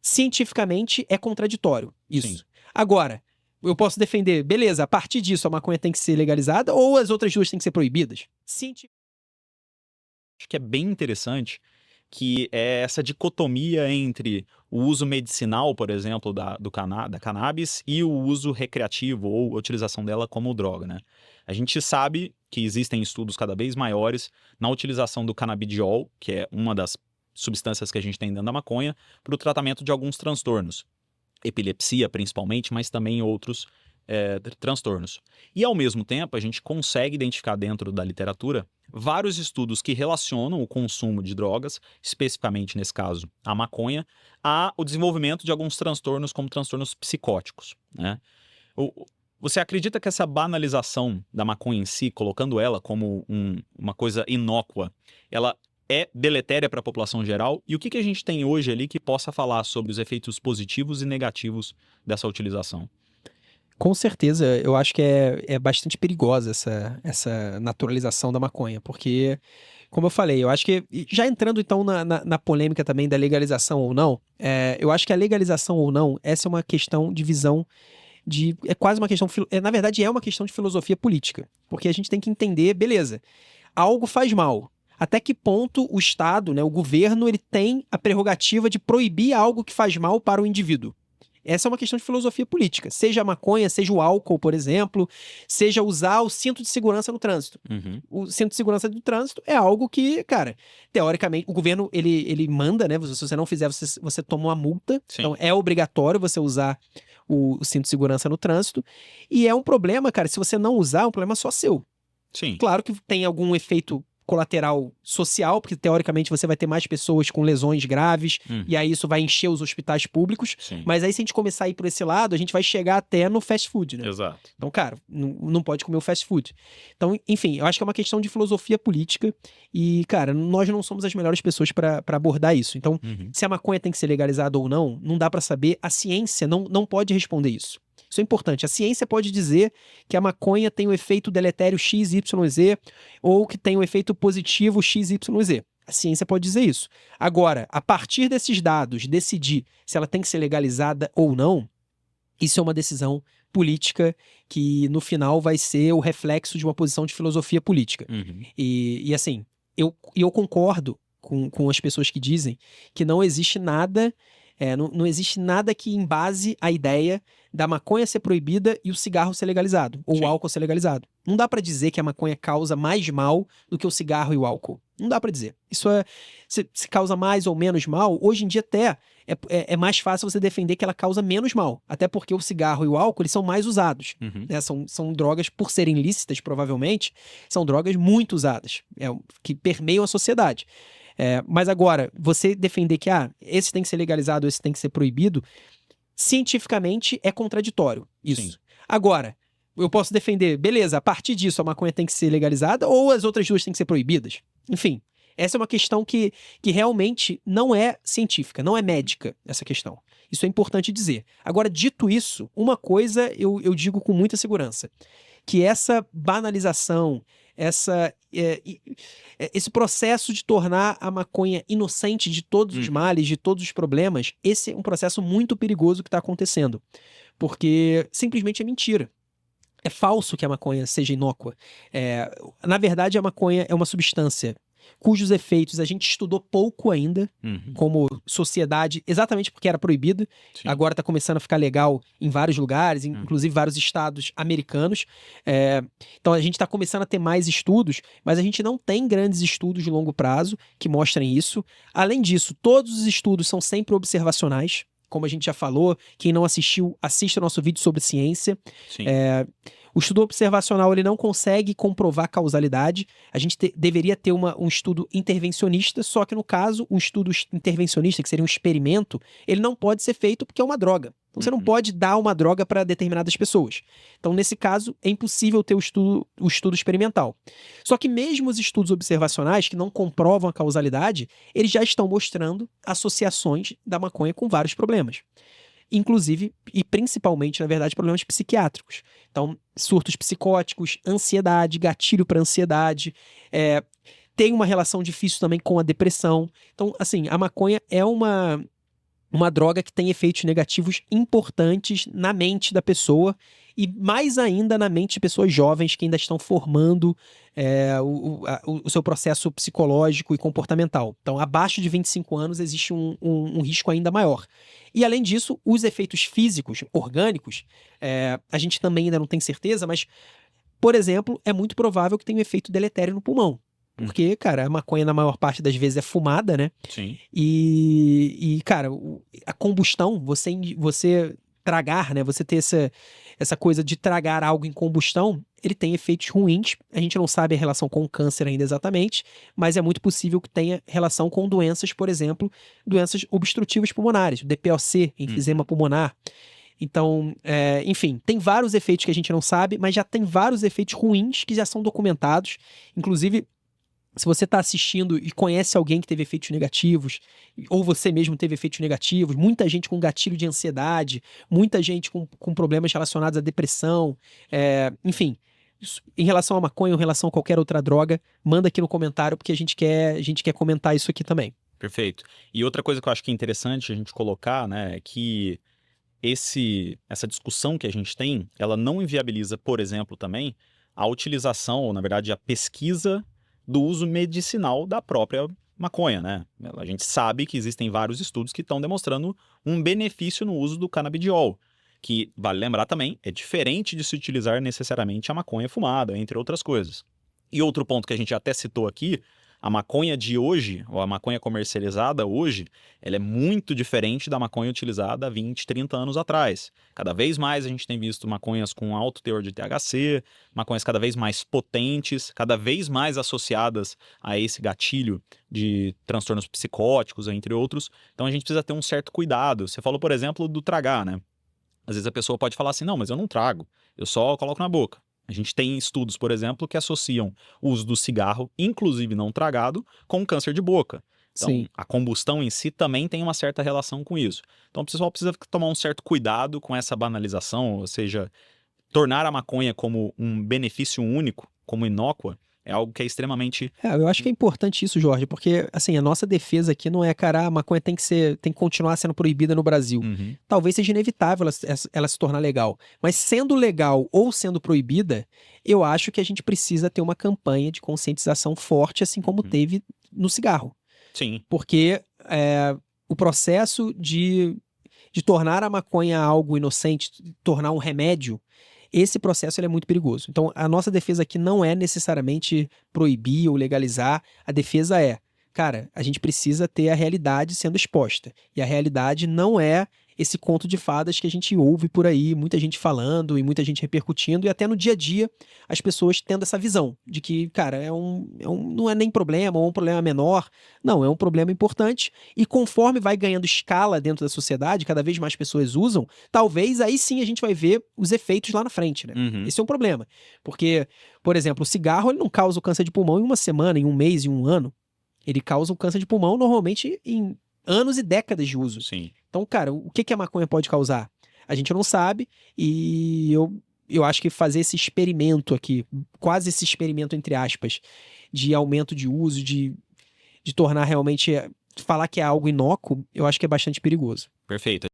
cientificamente é contraditório isso. Sim. Agora, eu posso defender, beleza, a partir disso a maconha tem que ser legalizada ou as outras duas têm que ser proibidas? Acho que é bem interessante que é essa dicotomia entre o uso medicinal, por exemplo, da cannabis e o uso recreativo ou a utilização dela como droga, né? A gente sabe que existem estudos cada vez maiores na utilização do canabidiol, que é uma das substâncias que a gente tem dentro da maconha, para o tratamento de alguns transtornos. Epilepsia, principalmente, mas também outros transtornos. E, ao mesmo tempo, a gente consegue identificar dentro da literatura vários estudos que relacionam o consumo de drogas, especificamente nesse caso a maconha, ao desenvolvimento de alguns transtornos, como transtornos psicóticos, né? Você acredita que essa banalização da maconha em si, colocando ela como uma coisa inócua, ela é deletéria para a população geral? E o que a gente tem hoje ali que possa falar sobre os efeitos positivos e negativos dessa utilização? Com certeza, eu acho que é bastante perigosa essa naturalização da maconha, porque, como eu falei, eu acho que, e já entrando então na polêmica também da legalização ou não, eu acho que a legalização ou não, essa é uma questão de visão é quase uma questão, na verdade é uma questão de filosofia política, porque a gente tem que entender, beleza, algo faz mal. Até que ponto o Estado, né, o governo, ele tem a prerrogativa de proibir algo que faz mal para o indivíduo? Essa é uma questão de filosofia política. Seja a maconha, seja o álcool, por exemplo, seja usar o cinto de segurança no trânsito. Uhum. O cinto de segurança do trânsito é algo que, cara, teoricamente, o governo, ele manda, né? Se você não fizer, você toma uma multa. Sim. Então, é obrigatório você usar o cinto de segurança no trânsito. E é um problema, cara, se você não usar, é um problema só seu. Sim. Claro que tem algum efeito colateral social, porque teoricamente você vai ter mais pessoas com lesões graves, e aí isso vai encher os hospitais públicos. Sim. Mas aí se a gente começar a ir por esse lado, a gente vai chegar até no fast food, né? Exato. Então, cara, não pode comer o fast food. Então, enfim, eu acho que é uma questão de filosofia política e, cara, nós não somos as melhores pessoas para abordar isso. Então, se a maconha tem que ser legalizada ou não dá para saber. A ciência não pode responder isso. Isso é importante. A ciência pode dizer que a maconha tem o efeito deletério XYZ ou que tem o efeito positivo XYZ. A ciência pode dizer isso. Agora, a partir desses dados, decidir se ela tem que ser legalizada ou não, isso é uma decisão política que, no final, vai ser o reflexo de uma posição de filosofia política. E assim, eu concordo com as pessoas que dizem que não existe nada... não existe nada que embase a ideia da maconha ser proibida e o cigarro ser legalizado, ou Sim. o álcool ser legalizado. Não dá pra dizer que a maconha causa mais mal do que o cigarro e o álcool. Não dá pra dizer. Isso se causa mais ou menos mal, hoje em dia até é mais fácil você defender que ela causa menos mal. Até porque o cigarro e o álcool, eles são mais usados. Né? São drogas, por serem lícitas, provavelmente, são drogas muito usadas, que permeiam a sociedade. Mas agora, você defender que esse tem que ser legalizado, esse tem que ser proibido, cientificamente é contraditório isso. Sim. Agora, eu posso defender, beleza, a partir disso a maconha tem que ser legalizada ou as outras duas têm que ser proibidas? Enfim, essa é uma questão que realmente não é científica, não é médica, essa questão. Isso é importante dizer. Agora, dito isso, uma coisa eu digo com muita segurança, que essa banalização, esse processo de tornar a maconha inocente de todos os males, de todos os problemas, esse é um processo muito perigoso que está acontecendo. Porque simplesmente é mentira. É falso que a maconha seja inócua. Na verdade, a maconha é uma substância cujos efeitos a gente estudou pouco ainda, como sociedade, exatamente porque era proibida. Sim. Agora está começando a ficar legal em vários lugares, inclusive vários estados americanos. Então a gente está começando a ter mais estudos, mas a gente não tem grandes estudos de longo prazo que mostrem isso. Além disso, todos os estudos são sempre observacionais. Como a gente já falou, quem não assistiu, assista o nosso vídeo sobre ciência. Sim. O estudo observacional ele não consegue comprovar causalidade. A gente deveria ter um estudo intervencionista, só que no caso, um estudo intervencionista, que seria um experimento, ele não pode ser feito porque é uma droga. Então você não pode dar uma droga para determinadas pessoas. Então, nesse caso, é impossível ter o estudo experimental. Só que mesmo os estudos observacionais, que não comprovam a causalidade, eles já estão mostrando associações da maconha com vários problemas. Inclusive, e principalmente, na verdade, problemas psiquiátricos. Então, surtos psicóticos, ansiedade, gatilho para ansiedade, tem uma relação difícil também com a depressão. Então, assim, a maconha é uma uma droga que tem efeitos negativos importantes na mente da pessoa e mais ainda na mente de pessoas jovens que ainda estão formando o seu processo psicológico e comportamental. Então, abaixo de 25 anos existe um risco ainda maior. E além disso, os efeitos físicos, orgânicos, a gente também ainda não tem certeza, mas, por exemplo, é muito provável que tenha um efeito deletério no pulmão. Porque, cara, a maconha na maior parte das vezes é fumada, né? Sim. E cara, a combustão, você tragar, né? Você ter essa coisa de tragar algo em combustão, ele tem efeitos ruins. A gente não sabe a relação com o câncer ainda exatamente, mas é muito possível que tenha relação com doenças, por exemplo, doenças obstrutivas pulmonares, DPOC, enfisema pulmonar. Então, enfim, tem vários efeitos que a gente não sabe, mas já tem vários efeitos ruins que já são documentados. Inclusive, se você está assistindo e conhece alguém que teve efeitos negativos, ou você mesmo teve efeitos negativos, muita gente com gatilho de ansiedade, muita gente com problemas relacionados à depressão, enfim, em relação à maconha ou em relação a qualquer outra droga, manda aqui no comentário, porque a gente quer comentar isso aqui também. Perfeito. E outra coisa que eu acho que é interessante a gente colocar, né, é que essa discussão que a gente tem, ela não inviabiliza, por exemplo, também a utilização, ou na verdade a pesquisa do uso medicinal da própria maconha, né? A gente sabe que existem vários estudos que estão demonstrando um benefício no uso do canabidiol, que, vale lembrar também, é diferente de se utilizar necessariamente a maconha fumada, entre outras coisas. E outro ponto que a gente até citou aqui, a maconha de hoje, ou a maconha comercializada hoje, ela é muito diferente da maconha utilizada há 20, 30 anos atrás. Cada vez mais a gente tem visto maconhas com alto teor de THC, maconhas cada vez mais potentes, cada vez mais associadas a esse gatilho de transtornos psicóticos, entre outros. Então a gente precisa ter um certo cuidado. Você falou, por exemplo, do tragar, né? Às vezes a pessoa pode falar assim, não, mas eu não trago, eu só coloco na boca. A gente tem estudos, por exemplo, que associam o uso do cigarro, inclusive não tragado, com câncer de boca. Então, Sim. a combustão em si também tem uma certa relação com isso. Então, o pessoal precisa tomar um certo cuidado com essa banalização, ou seja, tornar a maconha como um benefício único, como inócua, é algo que é extremamente... Eu acho que é importante isso, Jorge, porque, assim, a nossa defesa aqui não é, cara, a maconha tem que continuar sendo proibida no Brasil. Uhum. Talvez seja inevitável ela se tornar legal. Mas sendo legal ou sendo proibida, eu acho que a gente precisa ter uma campanha de conscientização forte, assim como teve no cigarro. Sim. Porque o processo de tornar a maconha algo inocente, tornar um remédio, esse processo ele é muito perigoso. Então, a nossa defesa aqui não é necessariamente proibir ou legalizar. A defesa é, cara, a gente precisa ter a realidade sendo exposta. E a realidade não é esse conto de fadas que a gente ouve por aí, muita gente falando e muita gente repercutindo, e até no dia a dia as pessoas tendo essa visão de que, cara, não é nem problema, ou um problema menor. Não, é um problema importante, e conforme vai ganhando escala dentro da sociedade, cada vez mais pessoas usam, talvez aí sim a gente vai ver os efeitos lá na frente, né? Uhum. Esse é um problema. Porque, por exemplo, o cigarro ele não causa o câncer de pulmão em uma semana, em um mês, em um ano. Ele causa o câncer de pulmão normalmente em anos e décadas de uso. Sim. Então, cara, o que a maconha pode causar? A gente não sabe, e eu acho que fazer esse experimento aqui, quase esse experimento entre aspas, de aumento de uso, de tornar realmente, falar que é algo inócuo, eu acho que é bastante perigoso. Perfeito.